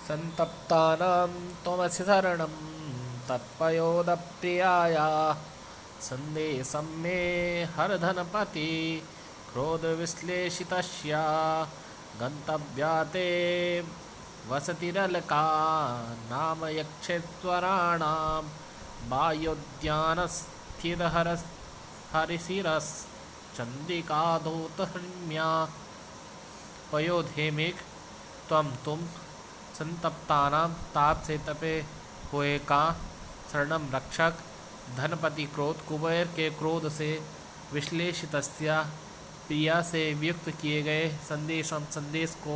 संतप्तानां त्वमसि शरणं तत्पयोदप्रियाया सन्देशं मे हरधनपति क्रोधविश्लेषितस्य गन्तव्या ते वसतिरलका नाम यक्षेश्वराणां वायोद्यानस्थितहरिशिरश्चण्डिकाधौतहन्या पयोधे मेघ तुम संतप्तानां ताप से तपे हुए का शरणम रक्षक धनपति क्रोध कुबेर के क्रोध से विश्लेषितस्या प्रिया से वियुक्त किए गए संदेशम संदेश को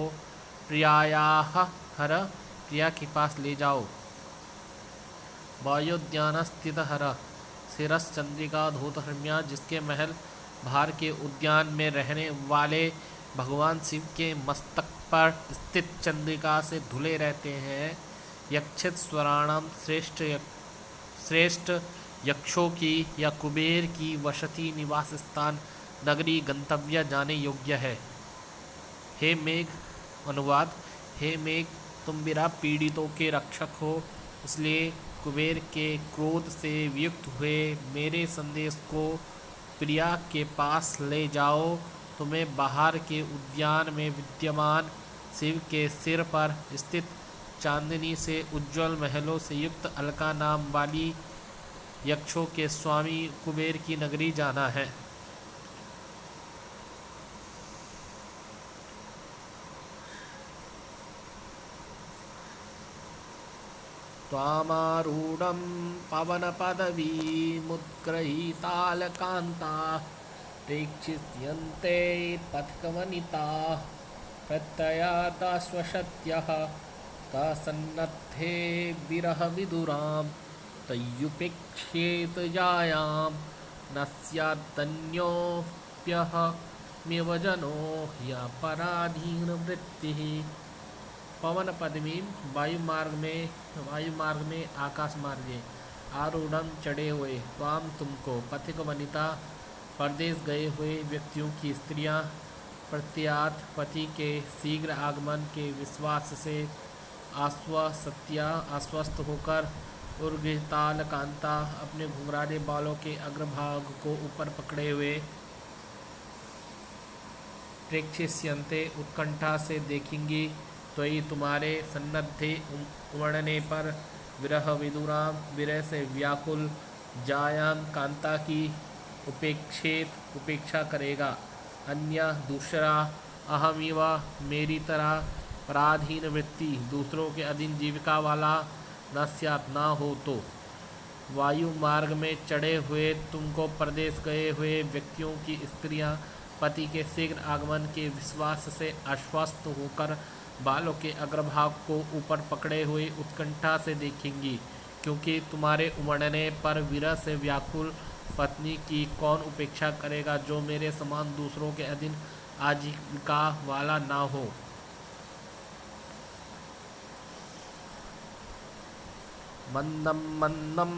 प्रियायाः हर प्रिया के पास ले जाओ। वायोद्यान स्थित हर शिरस चंद्रिका धूतहर्म्या जिसके महल भार के उद्यान में रहने वाले भगवान शिव के मस्तक पर स्थित चंद्रिका से धुले रहते हैं। यक्षित स्वराणाम श्रेष्ठ यक्षों की या कुबेर की वसति निवास स्थान नगरी गंतव्य जाने योग्य है। हे मेघ अनुवाद हे मेघ तुम बिना पीड़ितों के रक्षक हो, इसलिए कुबेर के क्रोध से वियुक्त हुए मेरे संदेश को प्रिया के पास ले जाओ। तुम्हें बाहर के उद्यान में विद्यमान शिव के सिर पर स्थित चांदनी से उज्ज्वल महलों से युक्त अलका नाम वाली यक्षों के स्वामी कुबेर की नगरी जाना है। त्वामारूढं पवनपदवी मुद्गृहीतालकान्ता प्रेक्षिष्यन्ते पथिकवनिता प्रत्ययाताश्वशत्यः कसन्नद्धे विरहविदुरां तय्युपेक्ष्येत जायां न स्यादन्योऽप्यहमेव जनो ह्यपराधीनवृत्तिः। पवन पद्मी वायु मार्ग में आकाश मार्गे आरूढ़ चढ़े हुए त्वाम तुमको पथिक वनिता परदेश गए हुए व्यक्तियों की स्त्रियां प्रत्यात पति के शीघ्र आगमन के विश्वास से आश्वस्त होकर उर्गताल कांता अपने घुंघराले बालों के अग्रभाग को ऊपर पकड़े हुए प्रेक्षिष्यन्ते उत्कंठा से देखेंगी। तो ही तुम्हारे सन्नद्धे उमड़ने पर विरह विदुराम विरह से व्याकुल जायाम कांता की उपेक्षा करेगा। अन्य दूसरा अहमिवा मेरी तरह पराधीन वृत्ति दूसरों के अधीन जीविका वाला न स्यात् ना हो। तो वायु मार्ग में चढ़े हुए तुमको प्रदेश गए हुए व्यक्तियों की स्त्रियां पति के शीघ्र आगमन के विश्वास से आश्वस्त होकर बालों के अग्रभाग को ऊपर पकड़े हुए उत्कंठा से देखेंगी, क्योंकि तुम्हारे उमड़ने पर विरह से व्याकुल पत्नी की कौन उपेक्षा करेगा जो मेरे समान दूसरों के अधीन आजीविका वाला ना हो। मंदम मंदम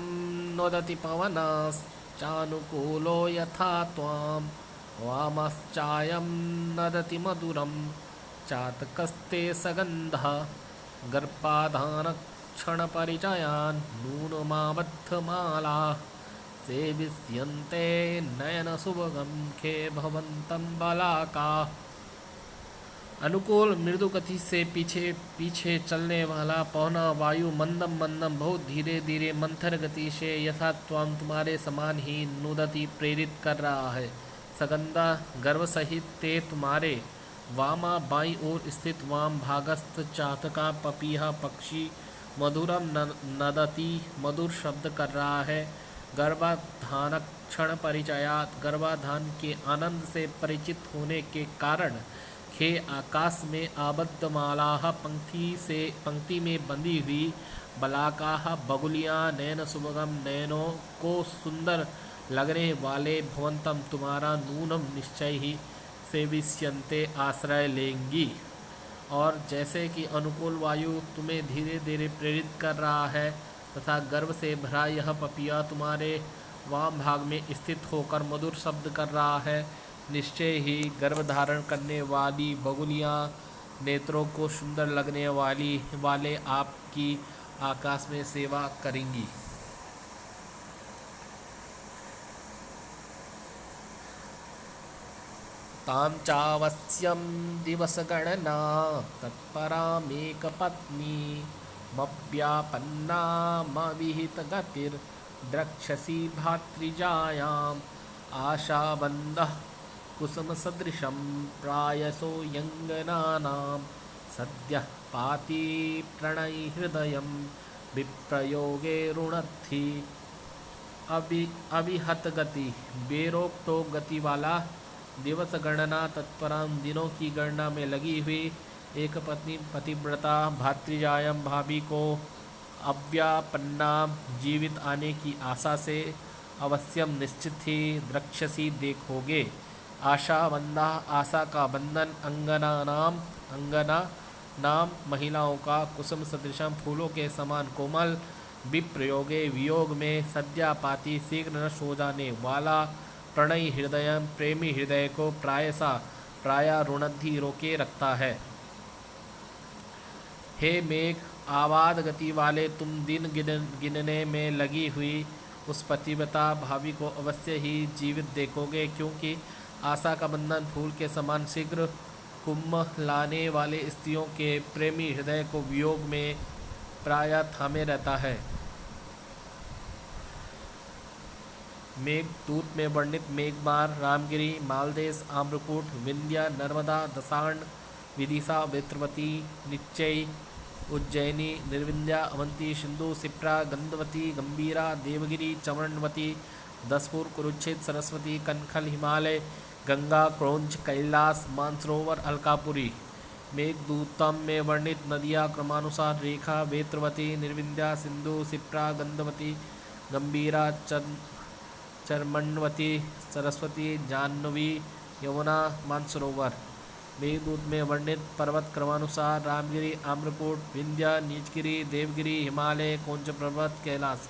नोदति पवनश्चानुकूलो यथा त्वां वामश्चायं नदति मधुरं चातकस्ते सगन्धः गर्भाधानक्षणपरिचयान् नूनमाबद्धमाला सेविष्यन्ते नयनसुभगं खे भवन्तं बलाका। अनुकूल मृदु गति से पीछे पीछे चलने वाला पवना वायु मंदम मंदम बहुत धीरे धीरे मंथर गति से यथा त्वाम तुम्हारे समान ही नुदति प्रेरित कर रहा है। सगंधा गर्भ सहित ते तुम्हारे वामा बाई ओर स्थित वाम भागस्थ चातका पपीहा पक्षी मधुरम नदती मधुर शब्द कर रहा है। गर्भाधान क्षण परिचयात गर्भाधान के आनंद से परिचित होने के कारण खे आकाश में आबद्ध मालाह पंक्ति में बंधी हुई बलाकाह बगुलियाँ नयन सुभगम नयनों को सुंदर लगने वाले भवंतम तुम्हारा नूनम निश्चय ही सेविष्यन्ते आश्रय लेंगी। और जैसे कि अनुकूल वायु तुम्हें धीरे धीरे प्रेरित कर रहा है तथा गर्भ से भरा यह पपिया तुम्हारे वाम भाग में स्थित होकर मधुर शब्द कर रहा है, निश्चय ही गर्भ धारण करने वाली बगुलियाँ नेत्रों को सुंदर लगने वाले आपकी आकाश में सेवा करेंगी। तां चावस्यं दिवसगणना तत्परामेकपत्नी मव्यापन्नामविहितगतिर्द्रक्ष्यसि भातृजायाम् आशाबन्धः कुसुमसदृशं प्रायसो यङ्गनानां सद्यः पाति प्रणयहृदयं विप्रयोगे रुणद्धि अविहत गति बेरोकटोक गति वाला दिवस गणना तत्पराम दिनों की गणना में लगी हुई एक पत्नी पतिव्रता भातृजायम भाभी को अव्यापन्ना जीवित आने की आशा से अवश्यम निश्चित ही द्रक्ष्यसी देखोगे। आशा बंधा आशा का बंधन अंगना नाम महिलाओं का कुसुम सदृशम फूलों के समान कोमल विप्रयोगे वियोग में सद्यापाति शीघ्र नष्ट हो जाने वाला प्रणय हृदय प्रेमी हृदय को प्राय रुणद्धि रोके रखता है। हे मेघ आवाद गति वाले तुम दिन गिनने में लगी हुई उस पतिव्रता भाभी को अवश्य ही जीवित देखोगे, क्योंकि आशा का बंधन फूल के समान शीघ्र कुम्भ लाने वाले स्त्रियों के प्रेमी हृदय को वियोग में प्राय थामे रहता है। मेघदूत में वर्णित मेघमार रामगिरी मालदेश आम्रकूट विंध्या नर्मदा दसार्ण विदिशा वेत्रवती निश्चय उज्जैनी निर्विंध्या अवंती सिंधु सिप्रा गंधवती गंभीरा देवगिरी चमरणवती दसपुर कुरुक्षेत्र सरस्वती कनखल हिमालय गंगा क्रौंच कैलाश मानसरोवर अलकापुरी। मेघदूतम में वर्णित नदियाँ क्रमानुसार रेखा वेत्रवती निर्विंध्या सिंधु सिप्रा गंधवती गंभीरा चरमण्वती सरस्वती जाह्नवी यमुना मानसरोवर। मेघदूत में वर्णित पर्वत क्रमानुसार रामगिरी आम्रकूट विंध्या नीचगिरी देवगिरी हिमालय कौंच पर्वत कैलाश।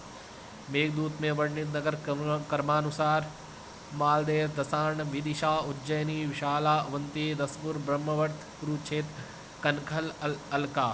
मेघदूत में वर्णित नगर कर्मानुसार मालदेव दसार्ण विदिशा उज्जैनी विशाला अवंती दसपुर ब्रह्मवर्त कुरुक्षेत्र कनखल अलका।